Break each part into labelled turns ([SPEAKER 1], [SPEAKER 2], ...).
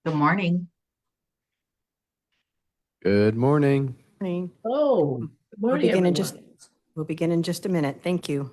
[SPEAKER 1] Good morning.
[SPEAKER 2] Good morning.
[SPEAKER 3] Morning.
[SPEAKER 4] Oh, good
[SPEAKER 3] We'll
[SPEAKER 4] morning,
[SPEAKER 3] begin
[SPEAKER 4] everyone.
[SPEAKER 3] in just a minute. Thank you.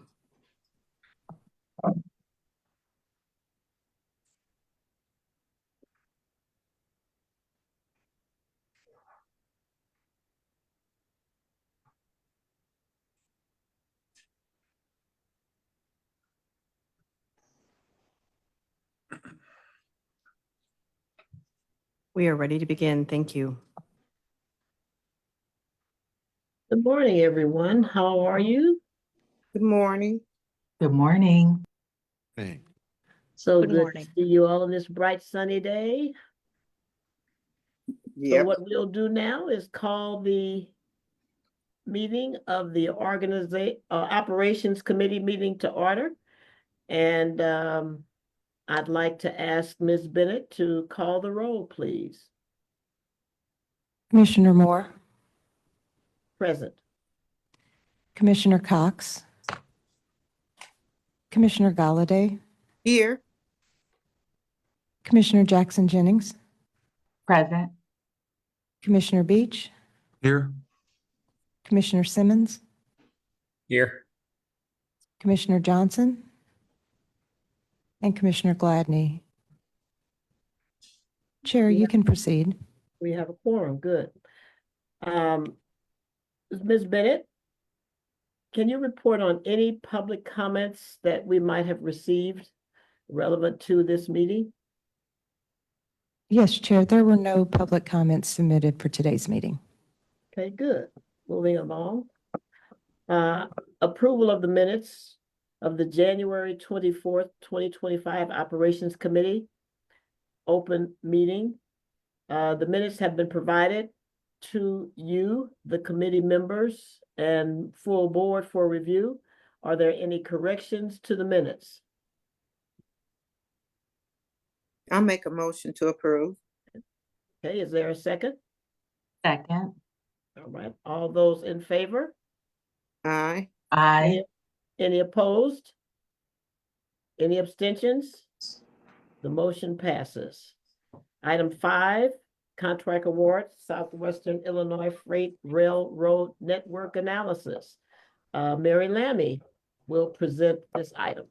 [SPEAKER 3] We are ready to begin. Thank you.
[SPEAKER 4] Good morning, everyone. How are you?
[SPEAKER 5] Good morning.
[SPEAKER 1] Good morning.
[SPEAKER 2] Hey.
[SPEAKER 4] So
[SPEAKER 5] Good
[SPEAKER 4] good
[SPEAKER 5] morning.
[SPEAKER 4] to see you all on this bright sunny day. So
[SPEAKER 5] Yep.
[SPEAKER 4] what we'll do now is call the meeting of the Operations Committee meeting to order. And I'd like to ask Ms. Bennett to call the roll, please.
[SPEAKER 6] Commissioner Moore,
[SPEAKER 4] Present.
[SPEAKER 6] Commissioner Cox, Commissioner Galladay,
[SPEAKER 5] Here.
[SPEAKER 6] Commissioner Jackson Jennings,
[SPEAKER 1] Present.
[SPEAKER 6] Commissioner Beach,
[SPEAKER 2] Here.
[SPEAKER 6] Commissioner Simmons,
[SPEAKER 7] Here.
[SPEAKER 6] Commissioner Johnson, and Commissioner Gladney. Chair, you can proceed.
[SPEAKER 4] We have a quorum. Good. Ms. Bennett, can you report on any public comments that we might have received relevant to this meeting?
[SPEAKER 6] Yes, Chair, there were no public comments submitted for today's meeting.
[SPEAKER 4] Okay, good. Moving along. Approval of the minutes of the January 24th, 2025 Operations Committee open meeting. The minutes have been provided to you, the committee members, and full board for review. Are there any corrections to the minutes?
[SPEAKER 5] I'll make a motion to approve.
[SPEAKER 4] Okay, is there a second?
[SPEAKER 1] Second.
[SPEAKER 4] All right, all those in favor?
[SPEAKER 5] Aye.
[SPEAKER 1] Aye.
[SPEAKER 4] Any opposed? Any abstentions? The motion passes. Item 5, contract award, Southwestern Illinois Freight Railroad Network Analysis. Mary Lammy will present this item.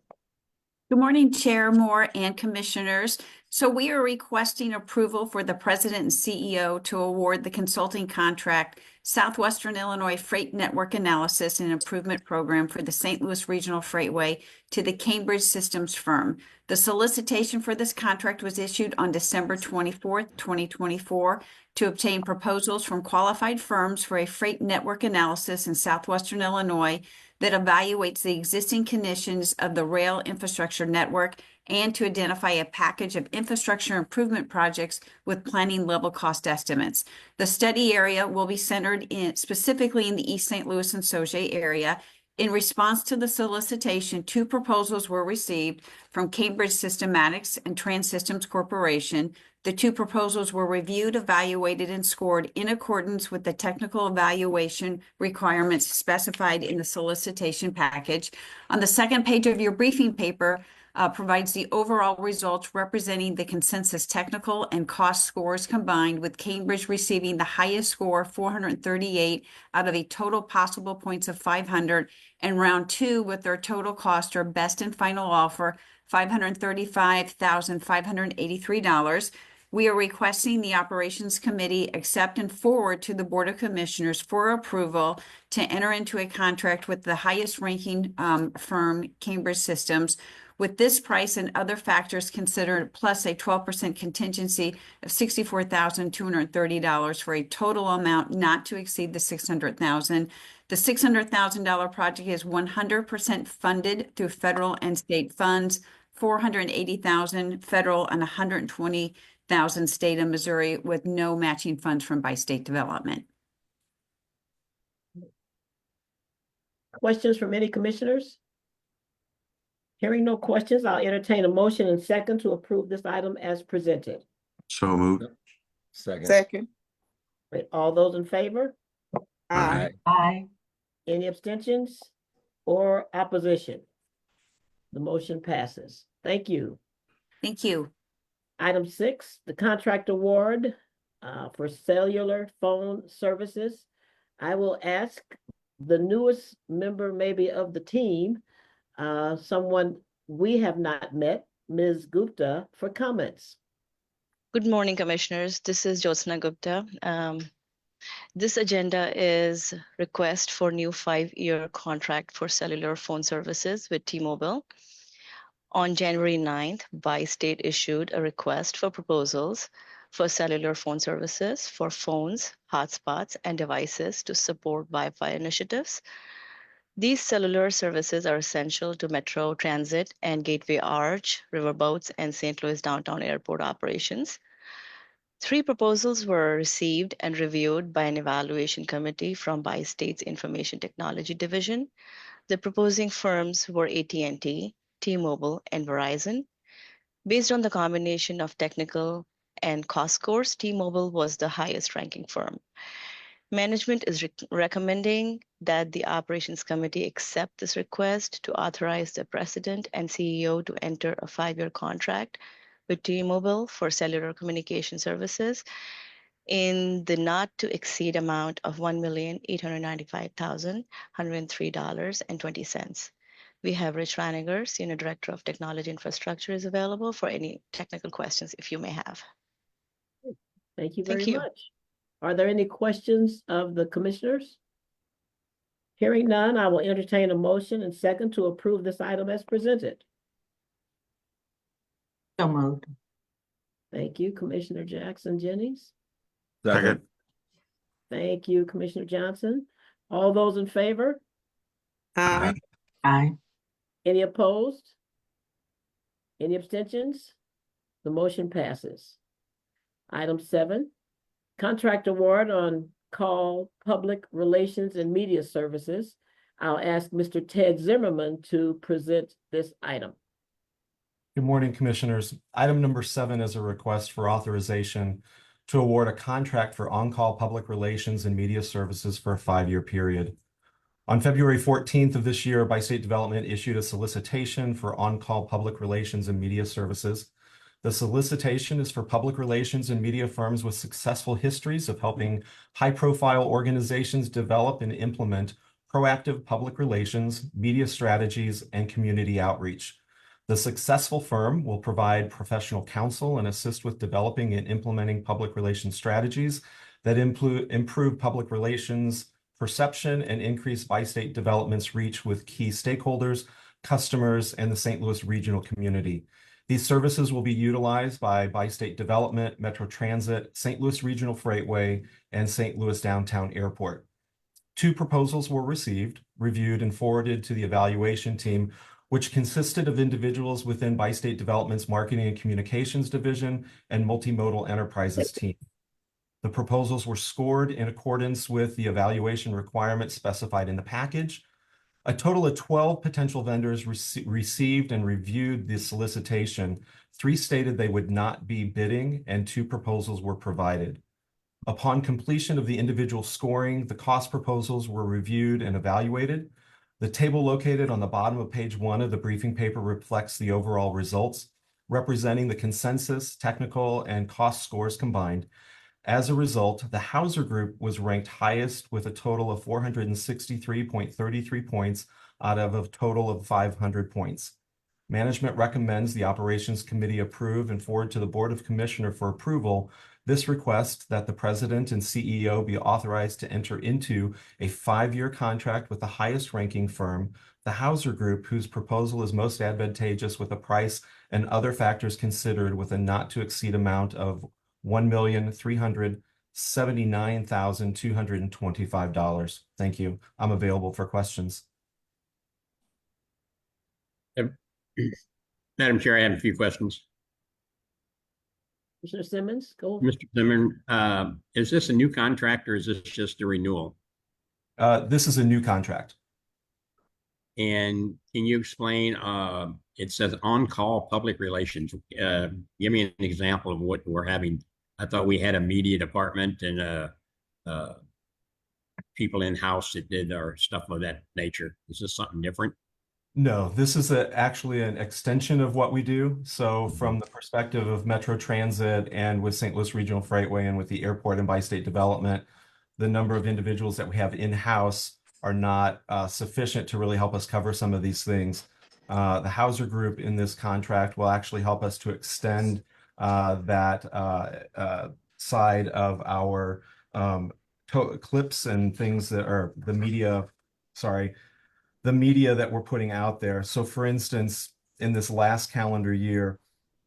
[SPEAKER 8] Good morning, Chair Moore and Commissioners. So we are requesting approval for the President and CEO to award the consulting contract Southwestern Illinois Freight Network Analysis and Improvement Program for the St. Louis Regional Freightway to the Cambridge Systems firm. The solicitation for this contract was issued on December 24th, 2024 to obtain proposals from qualified firms for a freight network analysis in Southwestern Illinois that evaluates the existing conditions of the rail infrastructure network and to identify a package of infrastructure improvement projects with planning level cost estimates. The study area will be centered specifically in the East St. Louis and Sauget area. In response to the solicitation, 2 proposals were received from Cambridge Systematics and Trans-Systems Corporation. The 2 proposals were reviewed, evaluated, and scored in accordance with the technical evaluation requirements specified in the solicitation package. On the second page of your briefing paper, provides the overall results representing the consensus technical and cost scores combined, with Cambridge receiving the highest score, 438 out of a total possible points of 500, and round 2 with their total cost or best and final offer, $535,583. We are requesting the Operations Committee accept and forward to the Board of Commissioners for approval to enter into a contract with the highest ranking firm, Cambridge Systems, with this price and other factors considered, plus a 12% contingency of $64,230 for a total amount not to exceed the $600,000. The $600,000 project is 100% funded through federal and state funds, $480,000 federal and $120,000 state of Missouri, with no matching funds from by state development.
[SPEAKER 4] Questions from any commissioners? Hearing no questions, I'll entertain a motion and second to approve this item as presented.
[SPEAKER 2] So moved.
[SPEAKER 5] Second.
[SPEAKER 4] Right, all those in favor?
[SPEAKER 5] Aye.
[SPEAKER 1] Aye.
[SPEAKER 4] Any abstentions or opposition? The motion passes. Thank you.
[SPEAKER 8] Thank you.
[SPEAKER 4] Item 6, the contract award for cellular phone services. I will ask the newest member maybe of the team, someone we have not met, Ms. Gupta, for comments.
[SPEAKER 9] Good morning, Commissioners. This is Jyotsna Gupta. This agenda is request for new 5-year contract for cellular phone services with T-Mobile. On January 9th, Bi-State issued a request for proposals for cellular phone services for phones, hotspots, and devices to support Wi-Fi initiatives. These cellular services are essential to Metro Transit and Gateway Arch, Riverboats, and St. Louis Downtown Airport operations. 3 proposals were received and reviewed by an evaluation committee from Bi-State's Information Technology Division. The proposing firms were AT&T, T-Mobile, and Verizon. Based on the combination of technical and cost scores, T-Mobile was the highest ranking firm. Management is recommending that the Operations Committee accept this request to authorize the President and CEO to enter a 5-year contract with T-Mobile for cellular communication services in the not to exceed amount of $1,895,103.20. We have Rich Raniger, Senior Director of Technology Infrastructure, is available for any technical questions if you may have.
[SPEAKER 4] Thank you
[SPEAKER 9] Thank
[SPEAKER 4] very
[SPEAKER 9] you.
[SPEAKER 4] much. Are there any questions of the commissioners? Hearing none, I will entertain a motion and second to approve this item as presented.
[SPEAKER 1] So moved.
[SPEAKER 4] Thank you, Commissioner Jackson Jennings.
[SPEAKER 2] Second.
[SPEAKER 4] Thank you, Commissioner Johnson. All those in favor?
[SPEAKER 5] Aye.
[SPEAKER 1] Aye.
[SPEAKER 4] Any opposed? Any abstentions? The motion passes. Item 7, contract award on call public relations and media services. I'll ask Mr. Ted Zimmerman to present this item.
[SPEAKER 10] Good morning, Commissioners. Item number 7 is a request for authorization to award a contract for on-call public relations and media services for a 5-year period. On February 14th of this year, Bi-State Development issued a solicitation for on-call public relations and media services. The solicitation is for public relations and media firms with successful histories of helping high-profile organizations develop and implement proactive public relations, media strategies, and community outreach. The successful firm will provide professional counsel and assist with developing and implementing public relations strategies that improve public relations perception and increase Bi-State Development's reach with key stakeholders, customers, and the St. Louis regional community. These services will be utilized by Bi-State Development, Metro Transit, St. Louis Regional Freightway, and St. Louis Downtown Airport. 2 proposals were received, reviewed, and forwarded to the evaluation team, which consisted of individuals within Bi-State Development's Marketing and Communications Division and Multimodal Enterprises team. The proposals were scored in accordance with the evaluation requirements specified in the package. A total of 12 potential vendors received and reviewed the solicitation. 3 stated they would not be bidding, and 2 proposals were provided. Upon completion of the individual scoring, the cost proposals were reviewed and evaluated. The table located on the bottom of page 1 of the briefing paper reflects the overall results, representing the consensus, technical, and cost scores combined. As a result, the Hauser Group was ranked highest with a total of 463.33 points out of a total of 500 points. Management recommends the Operations Committee approve and forward to the Board of Commissioners for approval this request that the President and CEO be authorized to enter into a 5-year contract with the highest ranking firm, the Hauser Group, whose proposal is most advantageous with a price and other factors considered with a not to exceed amount of $1,379,225. Thank you. I'm available for questions.
[SPEAKER 7] Madam Chair, I have a few questions.
[SPEAKER 4] Commissioner Simmons, go.
[SPEAKER 7] Mr. Zimmerman, is this a new contract or is this just a renewal?
[SPEAKER 10] This is a new contract.
[SPEAKER 7] And can you explain, it says on-call public relations. Give me an example of what we're having. I thought we had a media department and people in-house that did our stuff of that nature. Is this something different?
[SPEAKER 10] No, this is actually an extension of what we do. So from the perspective of Metro Transit and with St. Louis Regional Freightway and with the airport and bi-state development, the number of individuals that we have in-house are not sufficient to really help us cover some of these things. The Hauser Group in this contract will actually help us to extend that side of our clips and things that are the media that we're putting out there. So for instance, in this last calendar year,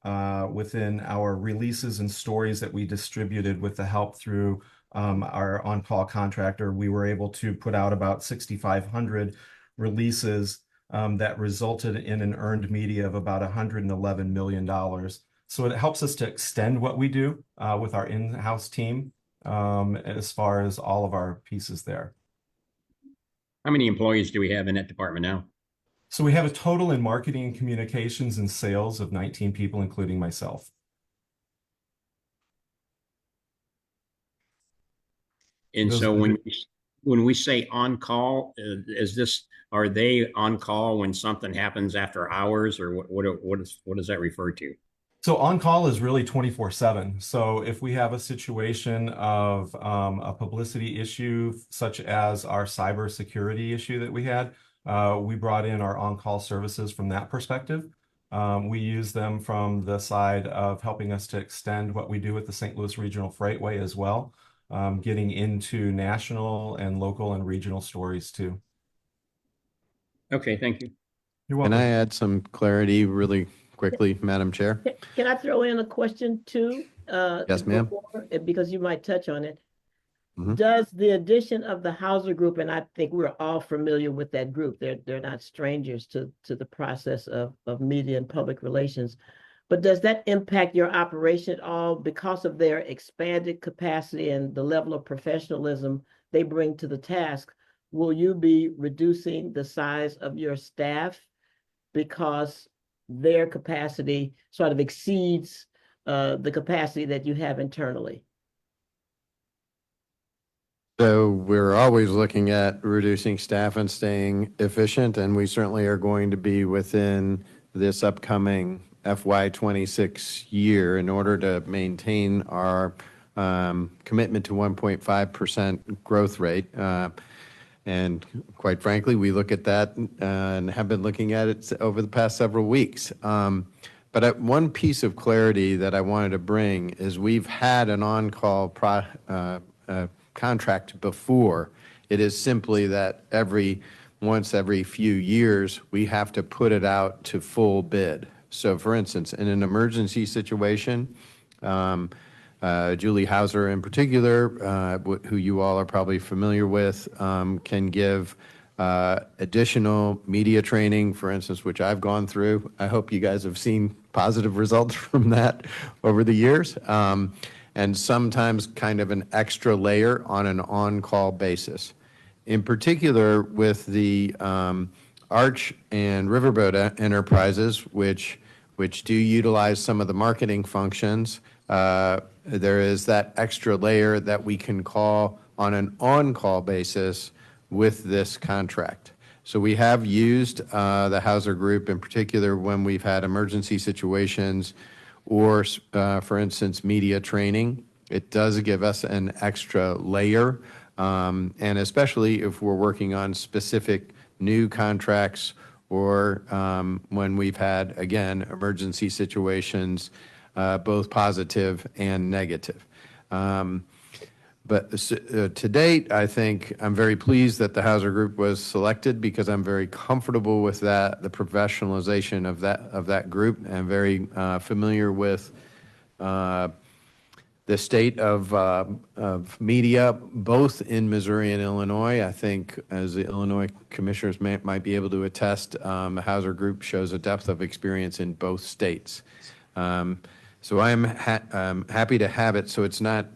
[SPEAKER 10] within our releases and stories that we distributed with the help through our on-call contractor, we were able to put out about 6,500 releases that resulted in an earned media of about $111 million. So it helps us to extend what we do with our in-house team as far as all of our pieces there.
[SPEAKER 7] How many employees do we have in that department now?
[SPEAKER 10] So we have a total in marketing, communications, and sales of 19 people, including myself.
[SPEAKER 7] And
[SPEAKER 10] Those
[SPEAKER 7] so
[SPEAKER 10] are the-
[SPEAKER 7] when we say on call, are they on call when something happens after hours, or what does that refer to?
[SPEAKER 10] So on call is really 24/7. So if we have a situation of a publicity issue, such as our cybersecurity issue that we had, we brought in our on-call services from that perspective. We use them from the side of helping us to extend what we do with the St. Louis Regional Freightway as well, getting into national and local and regional stories too.
[SPEAKER 7] Okay, thank you.
[SPEAKER 10] You're
[SPEAKER 2] Can
[SPEAKER 10] welcome.
[SPEAKER 2] I add some clarity really quickly, Madam Chair?
[SPEAKER 4] Can I throw in a question too?
[SPEAKER 2] Yes, ma'am.
[SPEAKER 4] Because you might touch on it.
[SPEAKER 2] Mhm.
[SPEAKER 4] Does the addition of the Hauser Group, and I think we're all familiar with that group, they're not strangers to the process of media and public relations, but does that impact your operation at all because of their expanded capacity and the level of professionalism they bring to the task? Will you be reducing the size of your staff because their capacity sort of exceeds the capacity that you have internally?
[SPEAKER 2] So we're always looking at reducing staff and staying efficient, and we certainly are going to be within this upcoming FY26 year in order to maintain our commitment to 1.5% growth rate. And quite frankly, we look at that and have been looking at it over the past several weeks. But one piece of clarity that I wanted to bring is we've had an on-call contract before. It is simply that once every few years, we have to put it out to full bid. So for instance, in an emergency situation, Julie Hauser in particular, who you all are probably familiar with, can give additional media training, for instance, which I've gone through. I hope you guys have seen positive results from that over the years. And sometimes kind of an extra layer on an on-call basis. In particular, with the Arch and Riverboat enterprises, which do utilize some of the marketing functions, there is that extra layer that we can call on an on-call basis with this contract. So we have used the Hauser Group in particular when we've had emergency situations or, for instance, media training. It does give us an extra layer, and especially if we're working on specific new contracts or when we've had, again, emergency situations, both positive and negative. But to date, I think I'm very pleased that the Hauser Group was selected because I'm very comfortable with that, the professionalization of that group, and very familiar with the state of media, both in Missouri and Illinois. I think, as the Illinois commissioners might be able to attest, the Hauser Group shows a depth of experience in both states. So I'm happy to have it. So it's not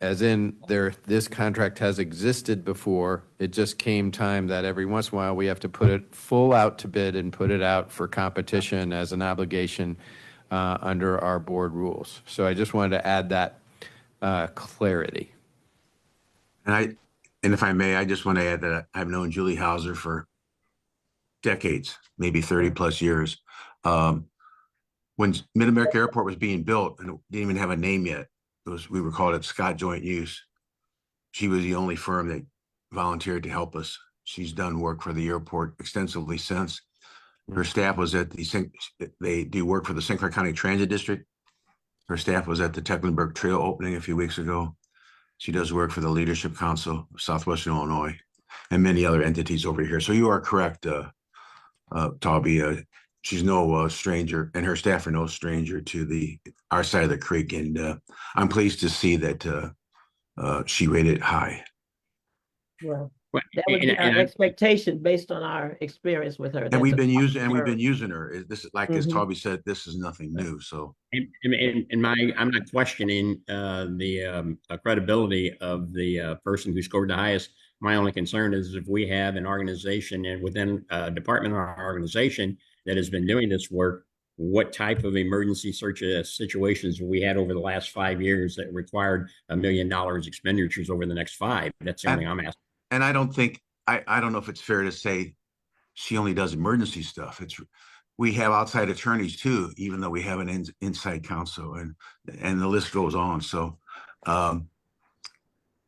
[SPEAKER 2] as in this contract has existed before. It just came time that every once in a while we have to put it full out to bid and put it out for competition as an obligation under our board rules. So I just wanted to add that clarity.
[SPEAKER 11] And if I may, I just want to add that I've known Julie Hauser for decades, maybe 30 plus years. When Mid-America Airport was being built and it didn't even have a name yet, we were called it Scott Joint Use. She was the only firm that volunteered to help us. She's done work for the airport extensively since. Her staff was at they do work for the St. Clair County Transit District. Her staff was at the Tecklenburg Trail opening a few weeks ago. She does work for the Leadership Council of Southwestern Illinois and many other entities over here. So you are correct, Taubie. She's no stranger, and her staff are no stranger to our side of the creek. And I'm pleased to see that she rated high.
[SPEAKER 4] Well,
[SPEAKER 7] Well,
[SPEAKER 4] that would be our expectation based on our experience with her.
[SPEAKER 11] And we've
[SPEAKER 4] That's
[SPEAKER 11] been
[SPEAKER 4] a-
[SPEAKER 11] using her. This is like, as
[SPEAKER 4] Mhm.
[SPEAKER 11] Taubie said, this is nothing new. So
[SPEAKER 7] I'm not questioning the credibility of the person who scored the highest. My only concern is if we have an organization and within a department of our organization that has been doing this work, what type of emergency search situations we had over the last 5 years that required $1 million expenditures over the next 5? That's the only thing I'm asking.
[SPEAKER 11] and I don't think I don't know if it's fair to say she only does emergency stuff. We have outside attorneys too, even though we have an inside counsel, and the list goes on. So I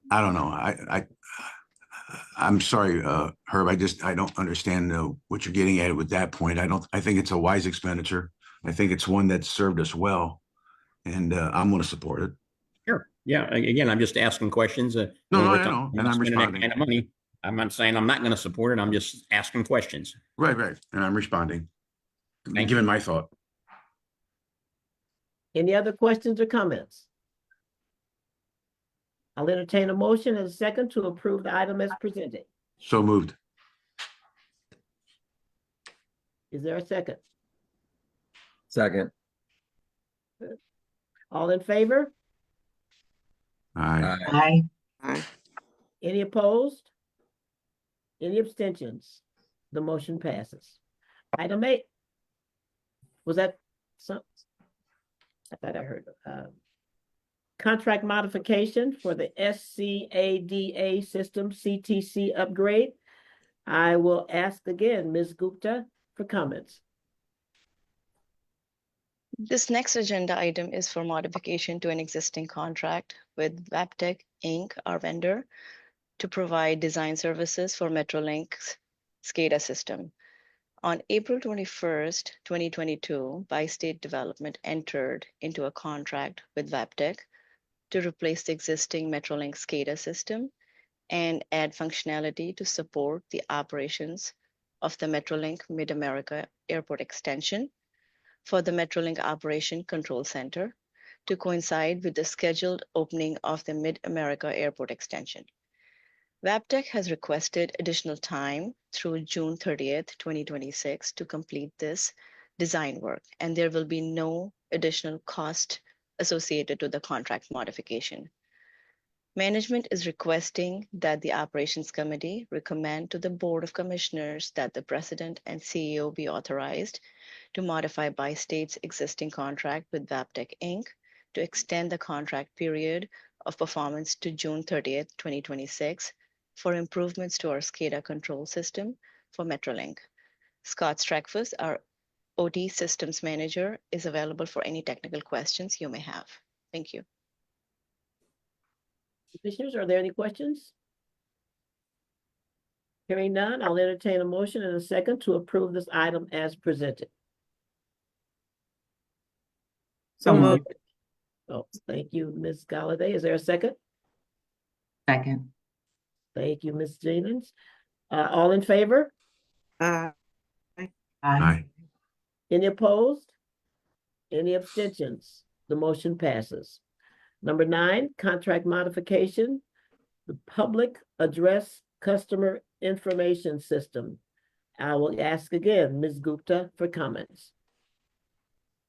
[SPEAKER 11] don't know. I'm sorry, Herb. I don't understand what you're getting at with that point. I think it's a wise expenditure. I think it's one that served us well, and I'm going to support it.
[SPEAKER 7] Sure. Yeah. Again, I'm just asking questions.
[SPEAKER 11] No,
[SPEAKER 7] when
[SPEAKER 11] I
[SPEAKER 7] we're
[SPEAKER 11] know,
[SPEAKER 7] talking
[SPEAKER 11] and I'm
[SPEAKER 7] spending that
[SPEAKER 11] responding.
[SPEAKER 7] kind of money. I'm not saying I'm not going to support it. I'm just asking questions.
[SPEAKER 11] Right, and I'm responding.
[SPEAKER 7] Thank
[SPEAKER 11] Giving my thought.
[SPEAKER 4] Any other questions or comments? I'll entertain a motion and a second to approve the item as presented.
[SPEAKER 11] So moved.
[SPEAKER 4] Is there a second?
[SPEAKER 5] Second.
[SPEAKER 4] All in favor?
[SPEAKER 11] Aye.
[SPEAKER 1] Aye.
[SPEAKER 5] Aye.
[SPEAKER 4] Any opposed? Any abstentions? The motion passes. Item 8. Was that some? I thought I heard. Contract modification for the SCADA system CTC upgrade. I will ask again, Ms. Gupta, for comments.
[SPEAKER 9] This next agenda item is for modification to an existing contract with Wabtec Inc., our vendor, to provide design services for Metrolink's SCADA system. On April 21st, 2022, Bi-State Development entered into a contract with Wabtec to replace the existing Metrolink SCADA system and add functionality to support the operations of the Metrolink Mid-America Airport extension for the Metrolink Operation Control Center to coincide with the scheduled opening of the Mid-America Airport extension. Wabtec has requested additional time through June 30th, 2026 to complete this design work, and there will be no additional cost associated to the contract modification. Management is requesting that the Operations Committee recommend to the Board of Commissioners that the President and CEO be authorized to modify Bi-State's existing contract with Wabtec Inc. to extend the contract period of performance to June 30th, 2026 for improvements to our SCADA control system for Metrolink. Scott Streckfuss, our OT Systems Manager, is available for any technical questions you may have. Thank you.
[SPEAKER 4] Commissioners, are there any questions? Hearing none, I'll entertain a motion and a second to approve this item as presented.
[SPEAKER 1] So moved.
[SPEAKER 4] Oh, thank you, Ms. Galladay. Is there a second?
[SPEAKER 1] Second.
[SPEAKER 4] Thank you, Ms. Jennings. All in favor?
[SPEAKER 5] Aye.
[SPEAKER 1] Aye.
[SPEAKER 4] Any opposed? Any abstentions? The motion passes. Number 9, contract modification, the Public Address Customer Information System. I will ask again, Ms. Gupta, for comments.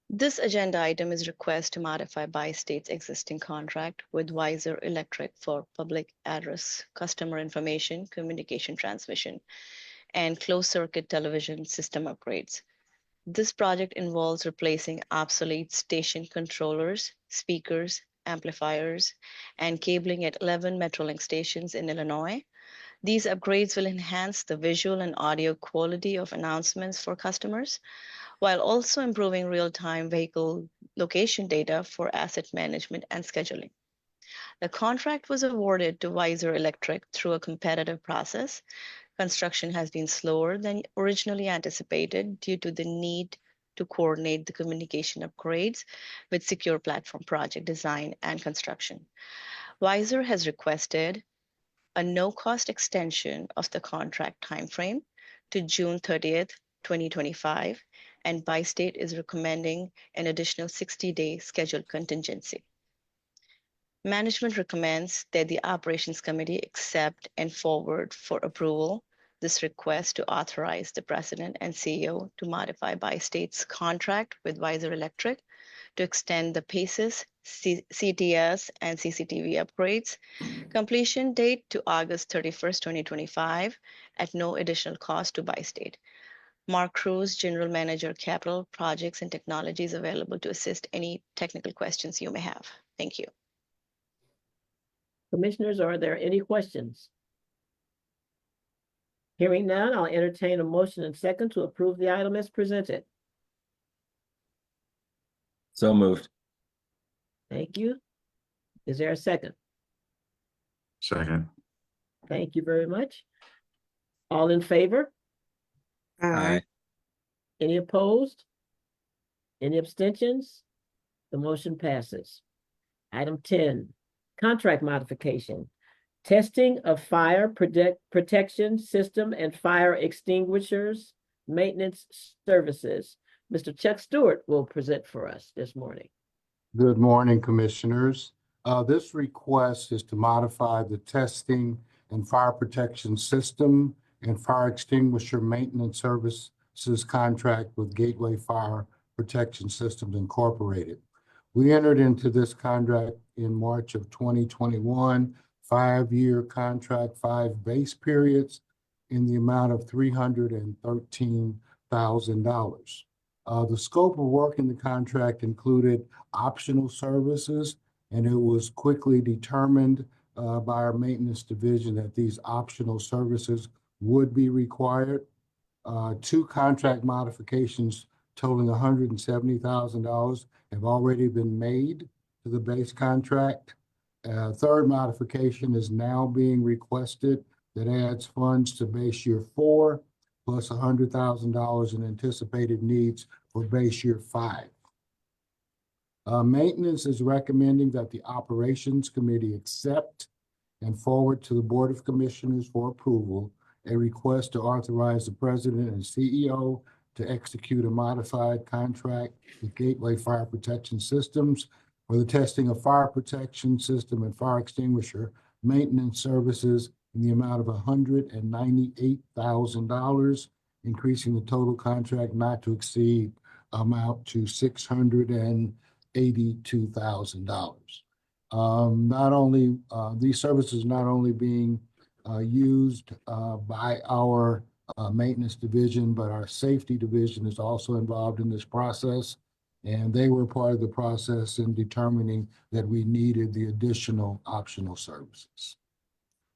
[SPEAKER 9] This agenda item is request to modify Bi-State's existing contract with Weiser Electric for public address customer information, communication transmission, and closed-circuit television system upgrades. This project involves replacing obsolete station controllers, speakers, amplifiers, and cabling at 11 Metrolink stations in Illinois, These upgrades will enhance the visual and audio quality of announcements for customers, while also improving real-time vehicle location data for asset management and scheduling. The contract was awarded to Visor Electric through a competitive process. Construction has been slower than originally anticipated due to the need to coordinate the communication upgrades with secure platform project design and construction. Visor has requested a no-cost extension of the contract timeframe to June 30th, 2025, and Bi-State is recommending an additional 60-day scheduled contingency. Management recommends that the Operations Committee accept and forward for approval this request to authorize the President and CEO to modify Bi-State's contract with Visor Electric to extend the PACES, CTS, and CCTV upgrades completion date to August 31st, 2025, at no additional cost to Bi-State. Mark Cruz, General Manager, Capital Projects and Technology, is available to assist any technical questions you may have. Thank you.
[SPEAKER 4] Commissioners, are there any questions? Hearing none, I'll entertain a motion and second to approve the item as presented.
[SPEAKER 5] So moved.
[SPEAKER 4] Thank you. Is there a second?
[SPEAKER 11] Second.
[SPEAKER 4] Thank you very much. All in favor?
[SPEAKER 5] Aye.
[SPEAKER 4] Any opposed? Any abstentions? The motion passes. Item 10, contract modification. Testing of fire protection system and fire extinguishers maintenance services. Mr. Chuck Stewart will present for us this morning.
[SPEAKER 12] Good morning, Commissioners. This request is to modify the testing and fire protection system and fire extinguisher maintenance services contract with Gateway Fire Protection Systems Incorporated. We entered into this contract in March of 2021, 5-year contract, 5 base periods in the amount of $313,000. The scope of work in the contract included optional services, and it was quickly determined by our maintenance division that these optional services would be required. 2 contract modifications totaling $170,000 have already been made to the base contract. Third modification is now being requested that adds funds to base year 4, plus $100,000 in anticipated needs for base year 5. Maintenance is recommending that the Operations Committee accept and forward to the Board of Commissioners for approval a request to authorize the President and CEO to execute a modified contract with Gateway Fire Protection Systems for the testing of fire protection system and fire extinguisher maintenance services in the amount of $198,000, increasing the total contract not to exceed amount to $682,000. Not only these services not only being used by our maintenance division, but our safety division is also involved in this process, and they were part of the process in determining that we needed the additional optional services.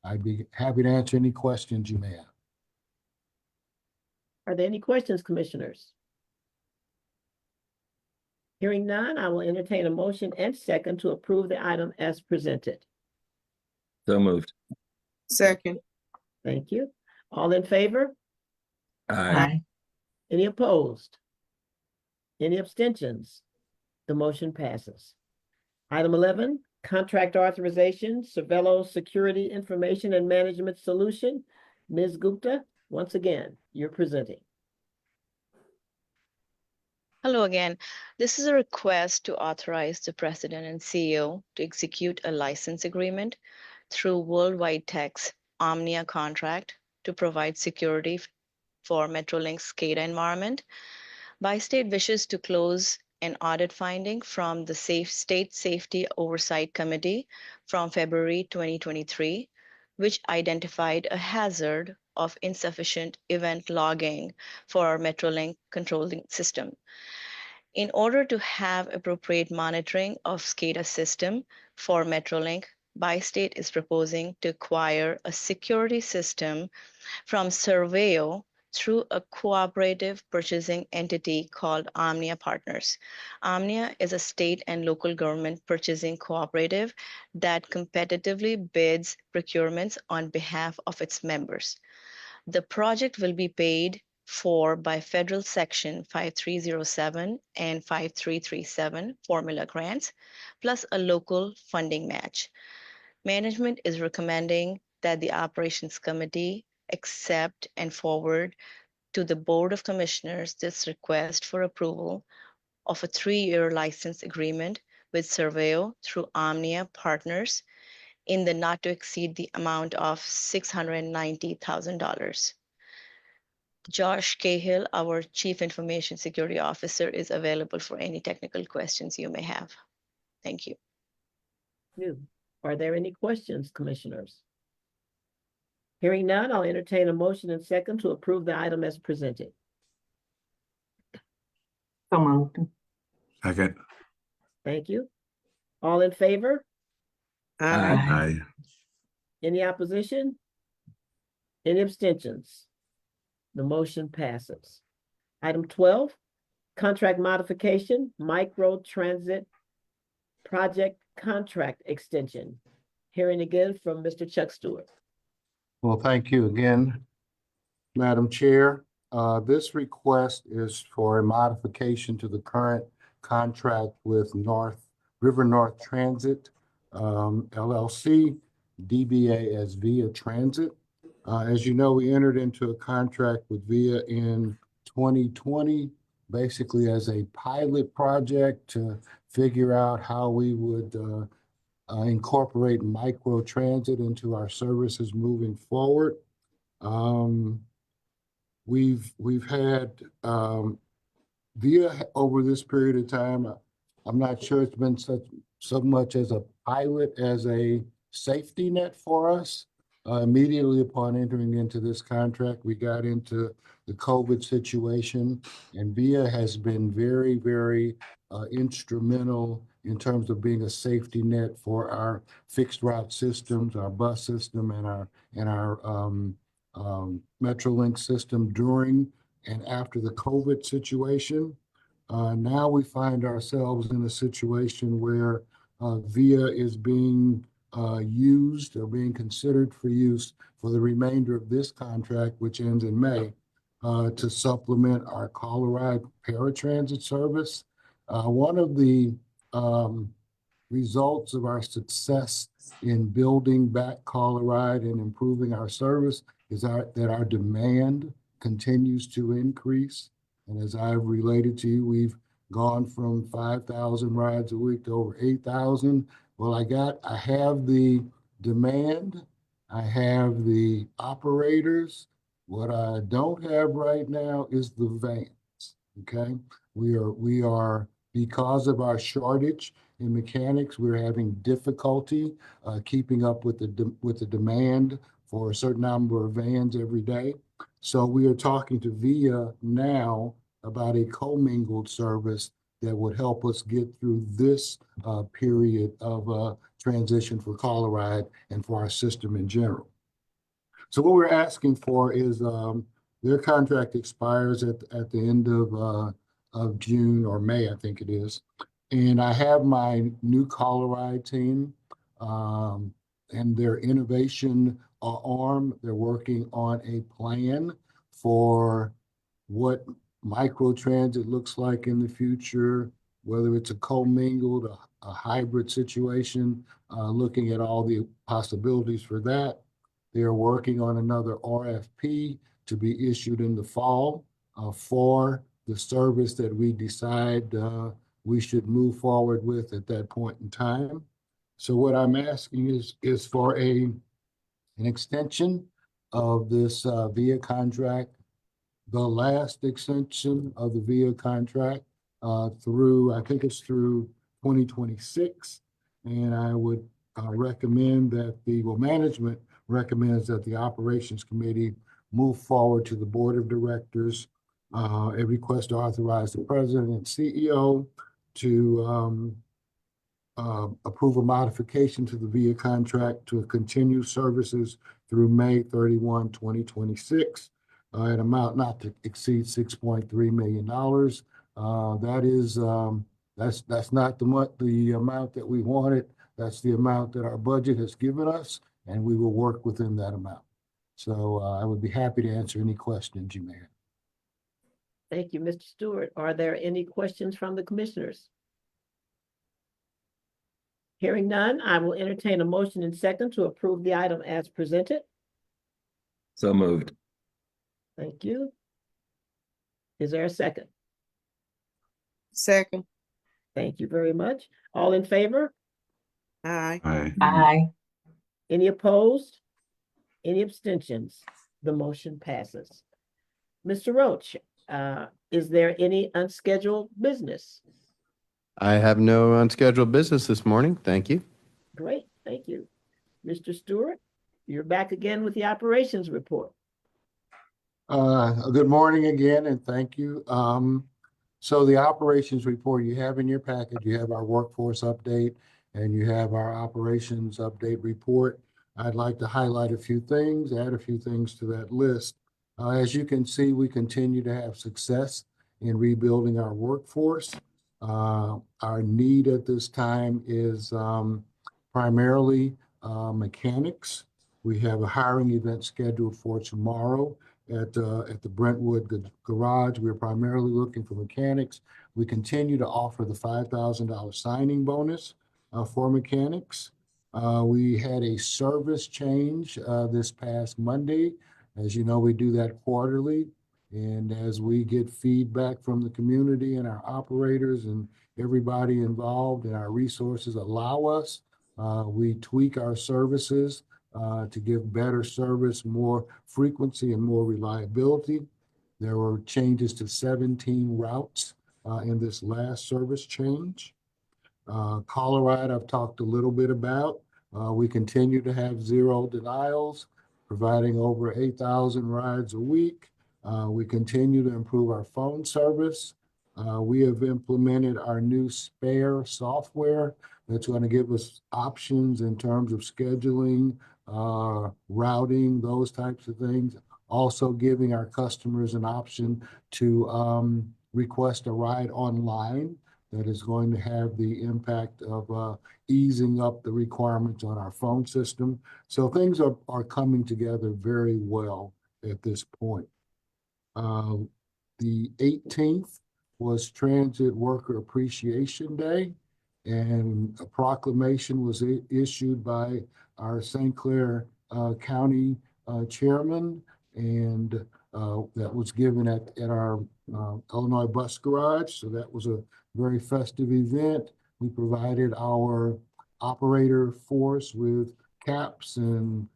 [SPEAKER 12] I'd be happy to answer any questions you may have.
[SPEAKER 4] Are there any questions, Commissioners? Hearing none, I will entertain a motion and second to approve the item as presented.
[SPEAKER 5] So moved.
[SPEAKER 1] Second.
[SPEAKER 4] Thank you. All in favor?
[SPEAKER 5] Aye.
[SPEAKER 4] Any opposed? Any abstentions? The motion passes. Item 11, contract authorization, Cervelo Security Information and Management Solution. Ms. Gupta, once again, you're presenting.
[SPEAKER 9] Hello again. This is a request to authorize the President and CEO to execute a license agreement through Worldwide Tech's Omnia contract to provide security for Metrolink's SCADA environment. Bi-State wishes to close an audit finding from the State Safety Oversight Committee from February 2023, which identified a hazard of insufficient event logging for our Metrolink controlling system. In order to have appropriate monitoring of SCADA system for Metrolink, Bi-State is proposing to acquire a security system from Surveyo through a cooperative purchasing entity called Omnia Partners. Omnia is a state and local government purchasing cooperative that competitively bids procurements on behalf of its members. The project will be paid for by federal section 5307 and 5337 formula grants, plus a local funding match. Management is recommending that the operations committee accept and forward to the Board of Commissioners this request for approval of a 3-year license agreement with Surveyo through Omnia Partners in the not to exceed the amount of $690,000. Josh Cahill, our Chief Information Security Officer, is available for any technical questions you may have. Thank you.
[SPEAKER 4] Are there any questions, commissioners? Hearing none, I'll entertain a motion and second to approve the item as presented.
[SPEAKER 1] So moved.
[SPEAKER 11] Second.
[SPEAKER 4] Thank you. All in favor?
[SPEAKER 5] Aye.
[SPEAKER 4] Any opposition? Any abstentions? The motion passes. Item 12, contract modification, micro transit project contract extension. Hearing again from Mr. Chuck Stewart.
[SPEAKER 12] Well, thank you again, Madam Chair. This request is for a modification to the current contract with River North Transit, LLC, DBA as Via Transit. As you know, we entered into a contract with Via in 2020, basically as a pilot project to figure out how we would incorporate micro transit into our services moving forward. We've had Via over this period of time. I'm not sure it's been so much as a pilot as a safety net for us. Immediately upon entering into this contract, we got into the COVID situation, and Via has been very, very instrumental in terms of being a safety net for our fixed route systems, our bus system, and our Metrolink system during and after the COVID situation. Now we find ourselves in a situation where Via is being used or being considered for use for the remainder of this contract, which ends in May, to supplement our Colorado paratransit service. One of the results of our success in building back Colorado and improving our service is that our demand continues to increase. And as I've related to you, we've gone from 5,000 rides a week to over 8,000. Well, I have the demand, I have the operators. What I don't have right now is the vans, okay? We are because of our shortage in mechanics, we're having difficulty keeping up with the demand for a certain number of vans every day. So we are talking to Via now about a commingled service that would help us get through this period of transition for Colorado and for our system in general. So what we're asking for is their contract expires at the end of June or May, I think it is. And I have my new Colorado team and their innovation arm. They're working on a plan for what microtransit looks like in the future, whether it's a commingled, a hybrid situation, looking at all the possibilities for that. They are working on another RFP to be issued in the fall for the service that we decide we should move forward with at that point in time. So what I'm asking is for an extension of this Via contract, the last extension of the Via contract through, I think it's through 2026. And I would recommend that management recommends that the operations committee move forward to the board of directors, a request to authorize the president and CEO to approve a modification to the VIA contract to continue services through May 31, 2026, an amount not to exceed $6.3 million. That is, that's not the amount that we wanted. That's the amount that our budget has given us, and we will work within that amount. So I would be happy to answer any questions you may have.
[SPEAKER 4] Thank you, Mr. Stewart. Are there any questions from the commissioners? Hearing none, I will entertain a motion and second to approve the item as presented.
[SPEAKER 5] So moved.
[SPEAKER 4] Thank you. Is there a second?
[SPEAKER 1] Second.
[SPEAKER 4] Thank you very much. All in favor?
[SPEAKER 1] Aye.
[SPEAKER 5] Aye.
[SPEAKER 1] Aye.
[SPEAKER 4] Any opposed? Any abstentions? The motion passes. Mr. Roach, is there any unscheduled business?
[SPEAKER 2] I have no unscheduled business this morning. Thank you.
[SPEAKER 4] Great, thank you. Mr. Stewart, you're back again with the operations report.
[SPEAKER 12] Good morning again, and thank you. So the operations report you have in your package, you have our workforce update and you have our operations update report. I'd like to highlight a few things, add a few things to that list. As you can see, we continue to have success in rebuilding our workforce. Our need at this time is primarily mechanics. We have a hiring event scheduled for tomorrow at the Brentwood Garage. We're primarily looking for mechanics. We continue to offer the $5,000 signing bonus for mechanics. We had a service change this past Monday. As you know, we do that quarterly. And as we get feedback from the community and our operators and everybody involved and our resources allow us, we tweak our services to give better service, more frequency, and more reliability. There were changes to 17 routes in this last service change. Colorado, I've talked a little bit about. We continue to have zero denials, providing over 8,000 rides a week. We continue to improve our phone service. We have implemented our new spare software that's going to give us options in terms of scheduling, routing, those types of things. Also giving our customers an option to request a ride online that is going to have the impact of easing up the requirements on our phone system. So things are coming together very well at this point. The 18th was Transit Worker Appreciation Day, and a proclamation was issued by our St. Clair County chairman, and that was given at our Illinois Bus Garage. So that was a very festive event. We provided our operator force with caps and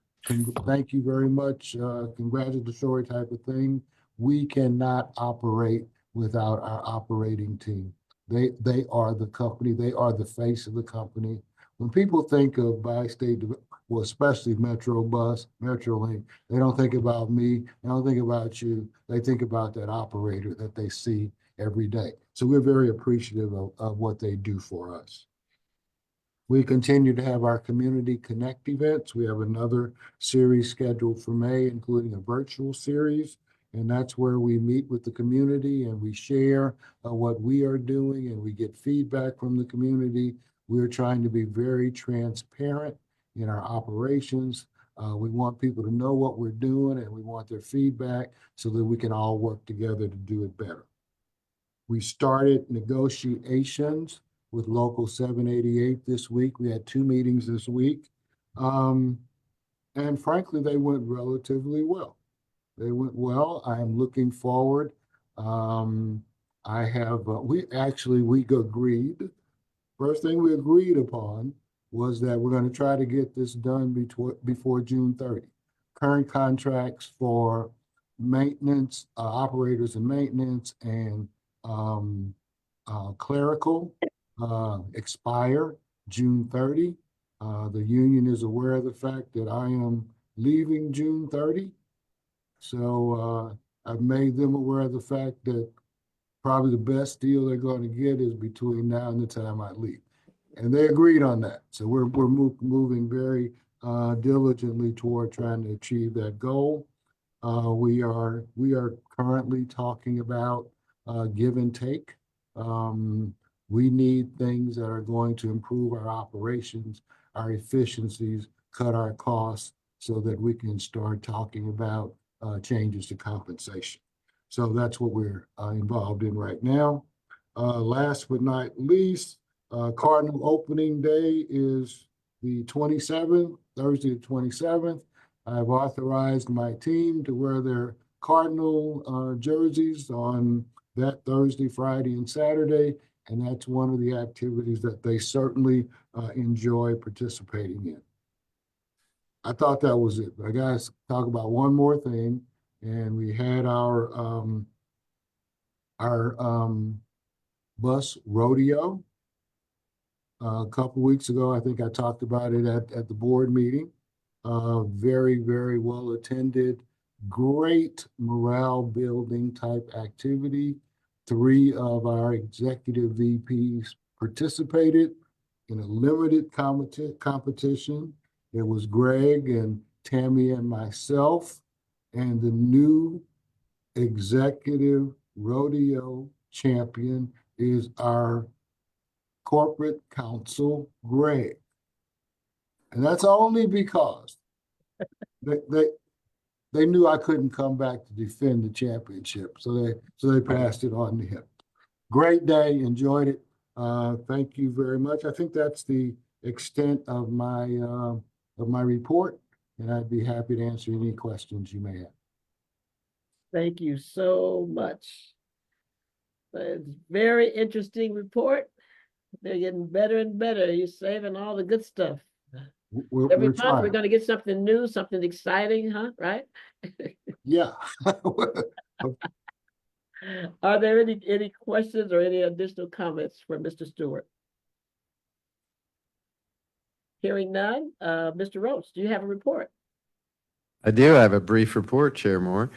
[SPEAKER 12] thank you very much, congratulatory type of thing. We cannot operate without our operating team. They are the company. They are the face of the company. When people think of bi-state, well, especially Metro Bus, Metrolink, they don't think about me. They don't think about you. They think about that operator that they see every day. So we're very appreciative of what they do for us. We continue to have our Community Connect events. We have another series scheduled for May, including a virtual series. And that's where we meet with the community and we share what we are doing and we get feedback from the community. We're trying to be very transparent in our operations. We want people to know what we're doing and we want their feedback so that we can all work together to do it better. We started negotiations with Local 788 this week. We had 2 meetings this week. And frankly, they went relatively well. They went well. I am looking forward. We agreed. First thing we agreed upon was that we're going to try to get this done before June 30. Current contracts for maintenance, operators and maintenance and clerical expire June 30. The union is aware of the fact that I am leaving June 30. So I've made them aware of the fact that probably the best deal they're going to get is between now and the time I leave. And they agreed on that. So we're moving very diligently toward trying to achieve that goal. We are currently talking about give and take. We need things that are going to improve our operations, our efficiencies, cut our costs, so that we can start talking about changes to compensation. So that's what we're involved in right now. Last but not least, Cardinal opening day is the 27th, Thursday the 27th. I've authorized my team to wear their Cardinal jerseys on that Thursday, Friday, and Saturday. And that's one of the activities that they certainly enjoy participating in. I thought that was it, but I got to talk about one more thing. And we had our bus rodeo a couple weeks ago. I think I talked about it at the board meeting. Very, very well attended, great morale building type activity. 3 of our executive VPs participated in a limited competition. It was Greg and Tammy and myself, and the new executive rodeo champion is our corporate counsel, Greg. And that's only because they knew I couldn't come back to defend the championship. So they passed it on to him. Great day, enjoyed it. Thank you very much. I think that's the extent of my report, and I'd be happy to answer any questions you may have.
[SPEAKER 4] Thank you so much. It's very interesting report. They're getting better and better. You're saving all the good stuff. Every month we're going to get something new, something exciting, huh? Right?
[SPEAKER 12] Yeah.
[SPEAKER 4] Are there any questions or any additional comments for Mr. Stewart? Hearing none, Mr. Roach, do you have a report?
[SPEAKER 2] I do have a brief report, Chair Moore.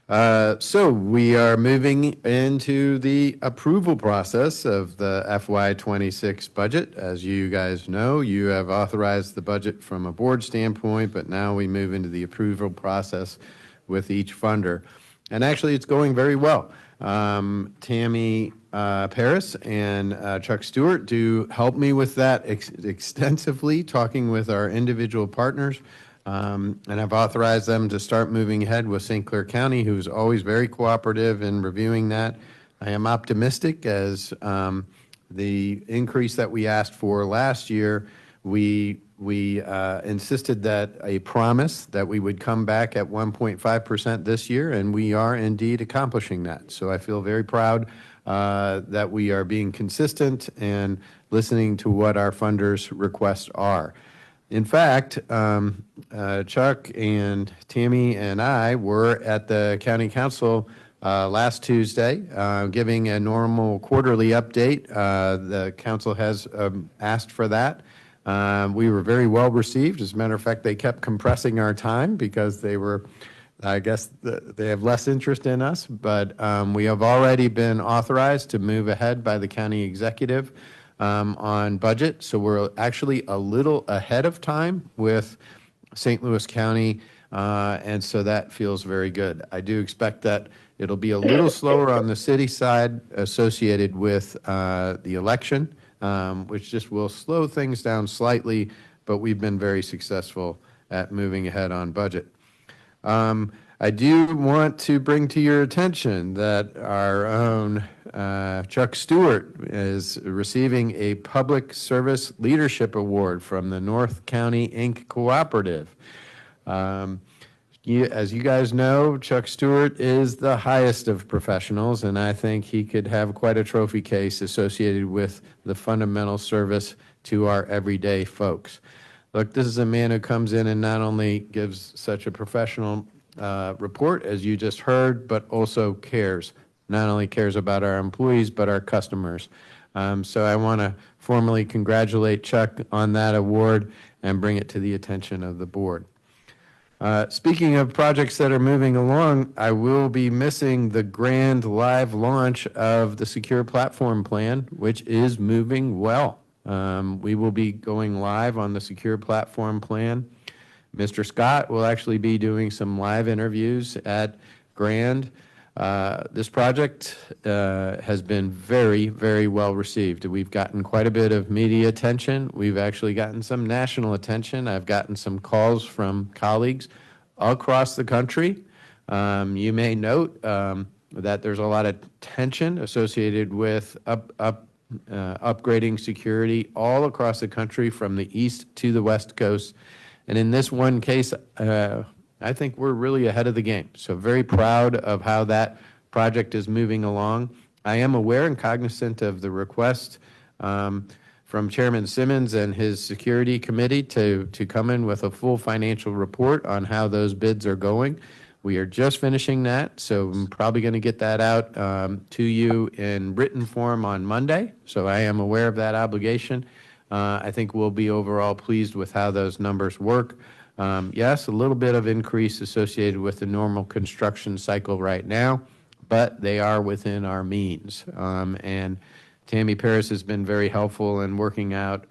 [SPEAKER 2] So we are moving into the approval process of the FY26 budget. As you guys know, you have authorized the budget from a board standpoint, but now we move into the approval process with each funder. And actually, it's going very well. Tammy Paris and Chuck Stewart do help me with that extensively, talking with our individual partners. And I've authorized them to start moving ahead with St. Clair County, who's always very cooperative in reviewing that. I am optimistic as the increase that we asked for last year, we insisted that a promise that we would come back at 1.5% this year, and we are indeed accomplishing that. So I feel very proud that we are being consistent and listening to what our funders' requests are. In fact, Chuck and Tammy and I were at the county council last Tuesday, giving a normal quarterly update. The council has asked for that. We were very well received. As a matter of fact, they kept compressing our time because they were, I guess, they have less interest in us. But we have already been authorized to move ahead by the county executive on budget. So we're actually a little ahead of time with St. Louis County. And so that feels very good. I do expect that it'll be a little slower on the city side associated with the election, which just will slow things down slightly, but we've been very successful at moving ahead on budget. I do want to bring to your attention that our own Chuck Stewart is receiving a Public Service Leadership Award from the North County Inc. Cooperative. As you guys know, Chuck Stewart is the highest of professionals, and I think he could have quite a trophy case associated with the fundamental service to our everyday folks. Look, this is a man who comes in and not only gives such a professional report, as you just heard, but also cares. Not only cares about our employees, but our customers. So I want to formally congratulate Chuck on that award and bring it to the attention of the board. Speaking of projects that are moving along, I will be missing the grand live launch of the Secure Platform Plan, which is moving well. We will be going live on the secure platform plan. Mr. Scott will actually be doing some live interviews at Grand. This project has been very, very well received. We've gotten quite a bit of media attention. We've actually gotten some national attention. I've gotten some calls from colleagues across the country. You may note that there's a lot of tension associated with upgrading security all across the country from the east to the west coast. And in this one case, I think we're really ahead of the game. So very proud of how that project is moving along. I am aware and cognizant of the request from Chairman Simmons and his security committee to come in with a full financial report on how those bids are going. We are just finishing that, so I'm probably going to get that out to you in written form on Monday. So I am aware of that obligation. I think we'll be overall pleased with how those numbers work. Yes, a little bit of increase associated with the normal construction cycle right now, but they are within our means. And Tammy Paris has been very helpful in working out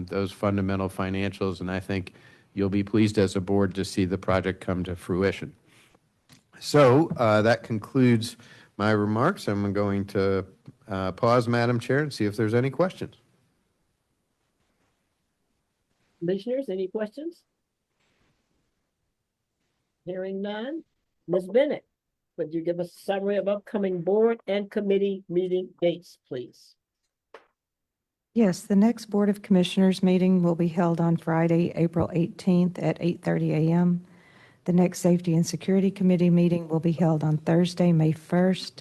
[SPEAKER 2] those fundamental financials, and I think you'll be pleased as a board to see the project come to fruition. So that concludes my remarks. I'm going to pause, Madam Chair, and see if there's any questions.
[SPEAKER 4] Commissioners, any questions? Hearing none. Ms. Bennett, would you give us a summary of upcoming board and committee meeting dates, please?
[SPEAKER 6] Yes, the next Board of Commissioners meeting will be held on Friday, April 18th at 8:30 a.m. The next Safety and Security Committee meeting will be held on Thursday, May 1st.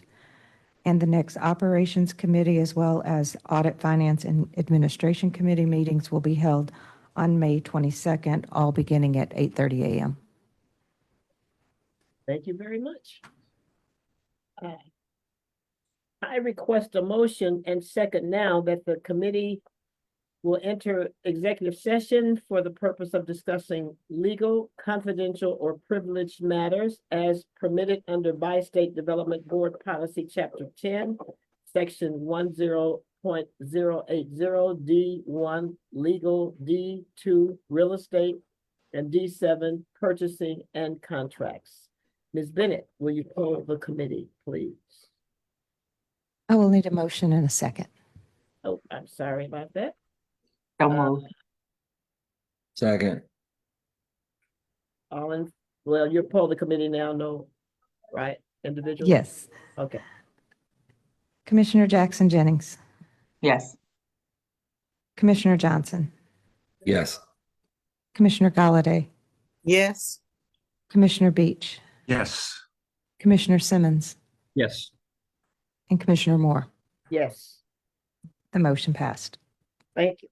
[SPEAKER 6] And the next Operations Committee, as well as Audit, Finance, and Administration Committee meetings will be held on May 22nd, all beginning at 8:30 a.m.
[SPEAKER 4] Thank you very much. I request a motion and second now that the committee will enter executive session for the purpose of discussing legal, confidential, or privileged matters as permitted under Bi-State Development Board Policy, Chapter 10, Section 10.080, D1, Legal, D2, Real Estate, and D7, Purchasing and Contracts. Ms. Bennett, will you poll the committee, please?
[SPEAKER 6] I will need a motion and a second.
[SPEAKER 4] Oh, I'm sorry about that.
[SPEAKER 1] So moved.
[SPEAKER 5] Second.
[SPEAKER 4] Well, you're poll the committee now, no, right, individually?
[SPEAKER 6] Yes.
[SPEAKER 4] Okay.
[SPEAKER 6] Commissioner Jackson Jennings,
[SPEAKER 1] Yes.
[SPEAKER 6] Commissioner Johnson,
[SPEAKER 5] Yes.
[SPEAKER 6] Commissioner Galladay,
[SPEAKER 1] Yes.
[SPEAKER 6] Commissioner Beach,
[SPEAKER 11] Yes.
[SPEAKER 6] Commissioner Simmons,
[SPEAKER 7] Yes.
[SPEAKER 6] and Commissioner Moore.
[SPEAKER 4] Yes,
[SPEAKER 6] The motion passed.
[SPEAKER 4] thank you.